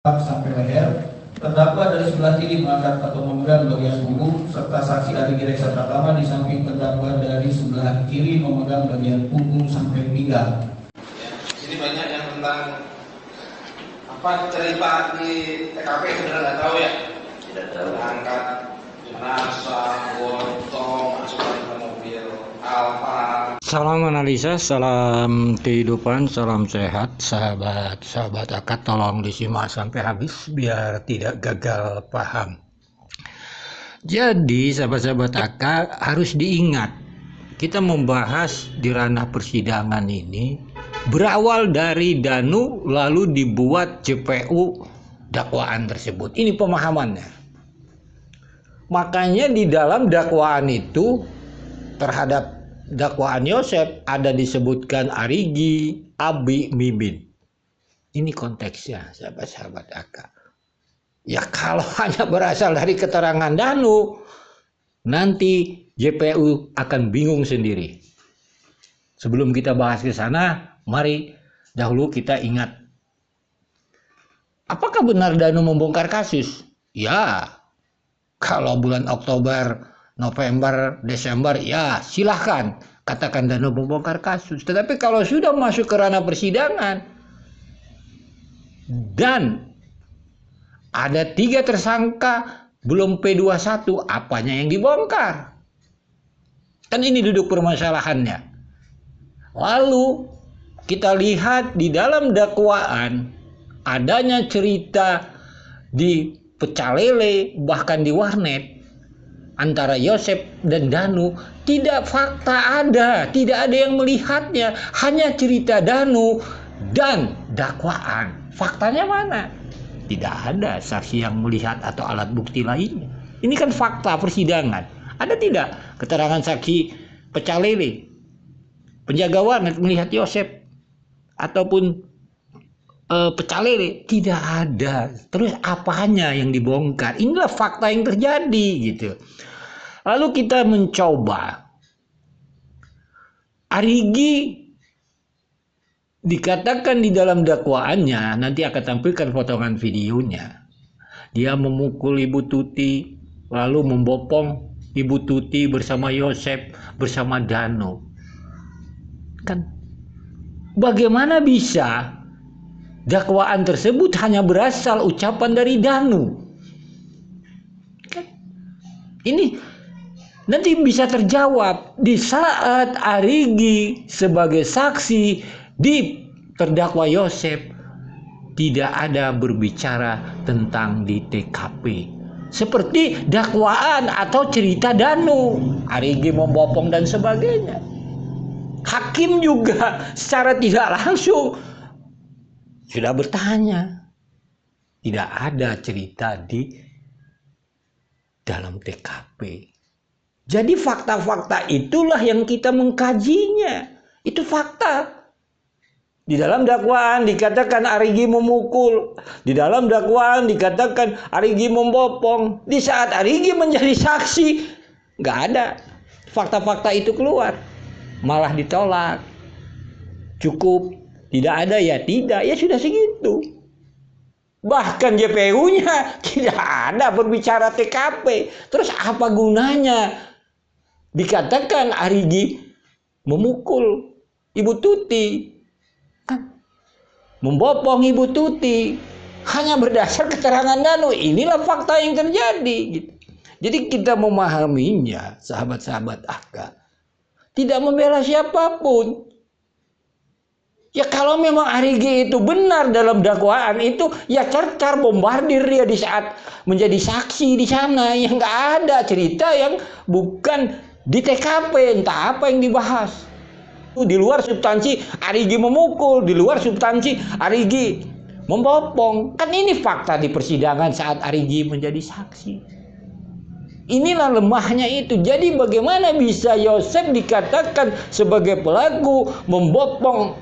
sampai leher. Terdakwa dari sebelah kiri mengangkat atau memegang bagian punggung, serta saksi Arigi Reksa Pratama di samping terdakwa dari sebelah kiri memegang bagian punggung sampai pinggang. Ini banyak yang tentang apa cerita di TKP sudah nggak tahu ya? Tidak tahu. Angkat jenazah, gotong, masukkan ke mobil, Alfa. Salam analisa, salam kehidupan, salam sehat, sahabat akad, tolong disimak sampai habis biar tidak gagal paham. Jadi sahabat-sahabat akad harus diingat, kita membahas di ranah persidangan ini berawal dari Danu lalu dibuat JPU dakwaan tersebut. Ini pemahamannya. Makanya di dalam dakwaan itu terhadap dakwaan Yosef ada disebutkan Arigi, Abi, Mimin. Ini konteksnya sahabat-sahabat akal. Ya kalau hanya berasal dari keterangan Danu, nanti JPU akan bingung sendiri. Sebelum kita bahas ke sana, mari dahulu kita ingat. Apakah benar Danu membongkar kasus? Ya, kalau bulan Oktober, November, Desember, ya silahkan katakan Danu membongkar kasus. Tetapi kalau sudah masuk ke ranah persidangan dan ada 3 tersangka belum P21, apanya yang dibongkar? Kan ini duduk permasalahannya. Lalu kita lihat di dalam dakwaan adanya cerita di Pecalele bahkan di warnet antara Yosef dan Danu, tidak fakta ada, tidak ada yang melihatnya, hanya cerita Danu dan dakwaan. Faktanya mana? Tidak ada saksi yang melihat atau alat bukti lainnya. Ini kan fakta persidangan. Ada tidak keterangan saksi Pecalele, penjaga warnet melihat Yosef ataupun Pecalele? Tidak ada. Terus apanya yang dibongkar? Inilah fakta yang terjadi gitu. Lalu kita mencoba. Arigi dikatakan di dalam dakwaannya, nanti akan tampilkan potongan videonya. Dia memukul Ibu Tuti, lalu membopong Ibu Tuti bersama Yosef, bersama Danu. Kan bagaimana bisa dakwaan tersebut hanya berasal ucapan dari Danu? Kan ini nanti bisa terjawab di saat Arigi sebagai saksi di terdakwa Yosef tidak ada berbicara tentang di TKP seperti dakwaan atau cerita Danu, Arigi membopong dan sebagainya. Hakim juga secara tidak langsung sudah bertanya, tidak ada cerita di dalam TKP. Jadi fakta-fakta itulah yang kita mengkajinya. Itu fakta. Di dalam dakwaan dikatakan Arigi memukul. Di dalam dakwaan dikatakan Arigi membopong. Di saat Arigi menjadi saksi, nggak ada fakta-fakta itu keluar. Malah ditolak. Cukup. Tidak ada ya tidak. Ya sudah segitu. Bahkan JPU-nya tidak ada berbicara TKP. Terus apa gunanya dikatakan Arigi memukul Ibu Tuti, kan membopong Ibu Tuti hanya berdasar keterangan Danu? Inilah fakta yang terjadi gitu. Jadi kita memahaminya sahabat-sahabat akal, tidak membela siapapun. Ya kalau memang Arigi itu benar dalam dakwaan itu, ya cercar bombardir dia di saat menjadi saksi di sana. Yang nggak ada cerita yang bukan di TKP, entah apa yang dibahas. Di luar substansi Arigi memukul, di luar substansi Arigi membopong. Kan ini fakta di persidangan saat Arigi menjadi saksi. Inilah lemahnya itu. Jadi bagaimana bisa Yosef dikatakan sebagai pelaku membopong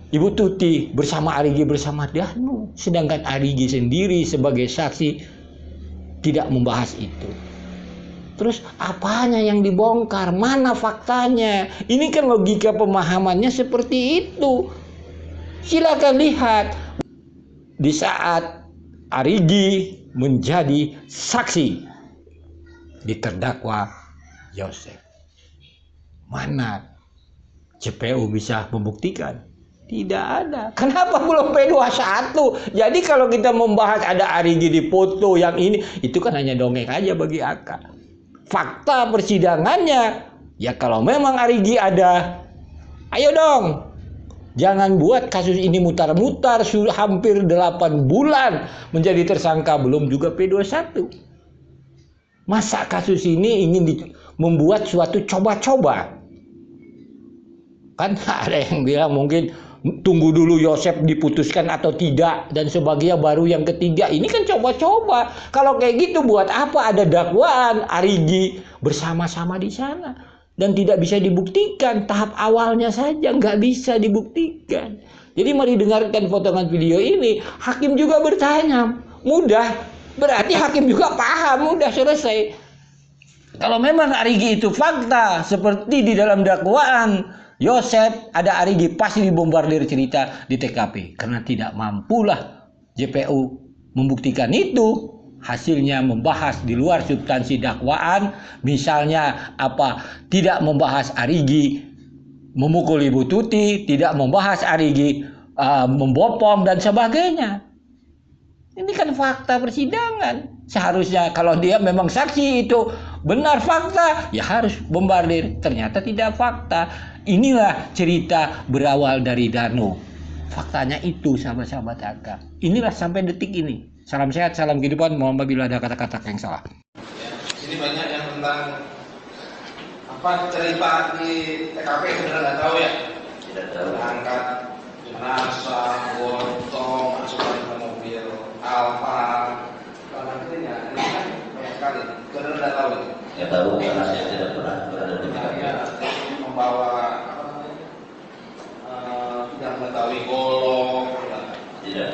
Ibu Tuti bersama Arigi bersama Danu, sedangkan Arigi sendiri sebagai saksi tidak membahas itu? Terus apanya yang dibongkar? Mana faktanya? Ini kan logika pemahamannya seperti itu. Silakan lihat di saat Arigi menjadi saksi di terdakwa Yosef. Mana JPU bisa membuktikan? Tidak ada. Kenapa belum P21? Jadi kalau kita membahas ada Arigi di foto yang ini, itu kan hanya dongeng aja bagi AK. Fakta persidangannya, ya kalau memang Arigi ada, ayo dong. Jangan buat kasus ini mutar-mutar, hampir 8 bulan menjadi tersangka, belum juga P21. Masa kasus ini ingin membuat suatu coba-coba? Kan ada yang bilang mungkin tunggu dulu Yosef diputuskan atau tidak, dan sebagainya baru yang ketiga. Ini kan coba-coba. Kalau kayak gitu buat apa ada dakwaan Arigi bersama-sama di sana? Dan tidak bisa dibuktikan, tahap awalnya saja nggak bisa dibuktikan. Jadi mari dengarkan potongan video ini. Hakim juga bertanya, mudah, berarti hakim juga paham, mudah selesai. Kalau memang Arigi itu fakta, seperti di dalam dakwaan Yosef ada Arigi, pasti dibombardir cerita di TKP. Karena tidak mampulah JPU membuktikan itu. Hasilnya membahas di luar substansi dakwaan, misalnya apa, tidak membahas Arigi memukul Ibu Tuti, tidak membahas Arigi membopong dan sebagainya. Ini kan fakta persidangan. Seharusnya kalau dia memang saksi itu benar fakta, ya harus bombardir. Ternyata tidak fakta. Inilah cerita berawal dari Dano. Faktanya itu, sahabat-sahabat AK. Inilah sampai detik ini. Salam sehat, salam kehidupan. Mohon maaf bila ada kata-kata yang salah. Ya, di sini banyak yang tentang cerita di TKP sebenarnya nggak tahu ya. Tidak tahu. Angkat jenazah, gotong, masukkan ke mobil Alfa. Kalau ini ya, ini kan banyak sekali. Saudara nggak tahu itu? Ya tahu, karena saya tidak pernah berada di TKP. Membawa tidak mengetahui golong. Tidak.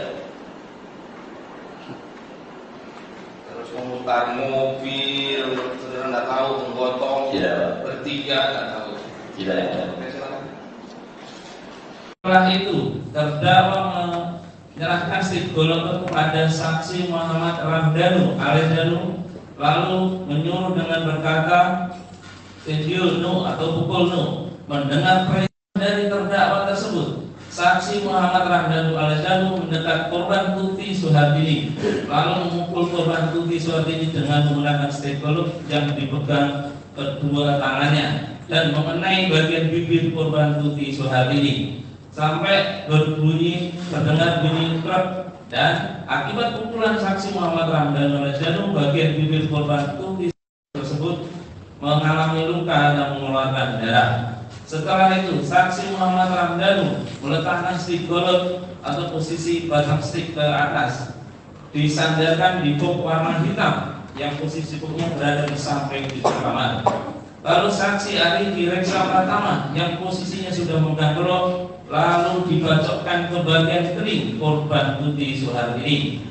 Terus memutar mobil, saudara nggak tahu, menggotong. Tidak. Bertiga nggak tahu. Tidak. Oke, silakan. Setelah itu terdakwa menyerahkan slip golongan kepada saksi Muhammad Ramdhanu alias Danu, lalu menyuruh dengan berkata, "Video no atau pukul no." Mendengar perintah dari terdakwa tersebut, saksi Muhammad Ramdhanu alias Danu mendekat korban Tuti Suhardini, lalu memukul korban Tuti Suhardini dengan menggunakan slip golok yang dipegang kedua tangannya dan mengenai bagian bibir korban Tuti Suhardini sampai terdengar bunyi krek, dan akibat pukulan saksi Muhammad Ramdhanu alias Danu, bagian bibir korban Tuti tersebut mengalami luka dan mengeluarkan darah. Setelah itu saksi Muhammad Ramdhanu meletakkan stick golok atau posisi batang stick ke atas, disandarkan di box warna hitam yang posisi boxnya berada di samping di kamar. Lalu saksi Arigi Reksa Pratama yang posisinya sudah memegang golok lalu dibacokkan ke bagian kening korban Tuti Suhardini.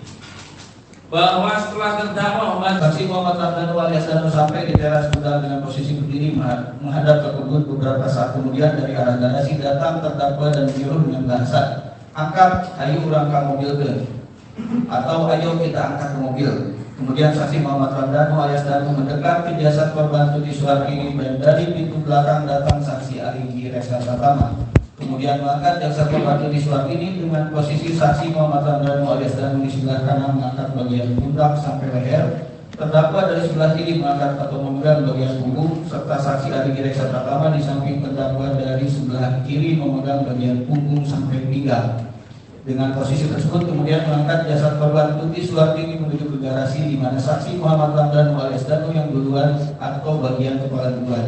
Bahwa setelah terdakwa Saksi Muhammad Ramdhanu alias Danu sampai di teras gudang dengan posisi berdiri menghadap ke kebun. Beberapa saat kemudian dari arah garasi datang terdakwa dan menyuruh dengan bahasa, "Angkat, ayo urang ke mobil ke," atau "Ayo kita angkat ke mobil." Kemudian saksi Muhammad Ramdhanu alias Danu mendekat ke jasad korban Tuti Suhardini dan dari pintu belakang datang saksi Arigi Reksa Pratama. Kemudian mengangkat jasad korban Tuti Suhardini dengan posisi saksi Muhammad Ramdhanu alias Danu di sebelah kanan mengangkat bagian pundak sampai leher. Terdakwa dari sebelah kiri mengangkat atau memegang bagian punggung, serta saksi Arigi Reksa Pratama di samping terdakwa dari sebelah kiri memegang bagian punggung sampai pinggang. Dengan posisi tersebut kemudian mengangkat jasad korban Tuti Suhardini menuju ke garasi di mana saksi Muhammad Ramdhanu alias Danu yang duluan atau bagian kepala duluan.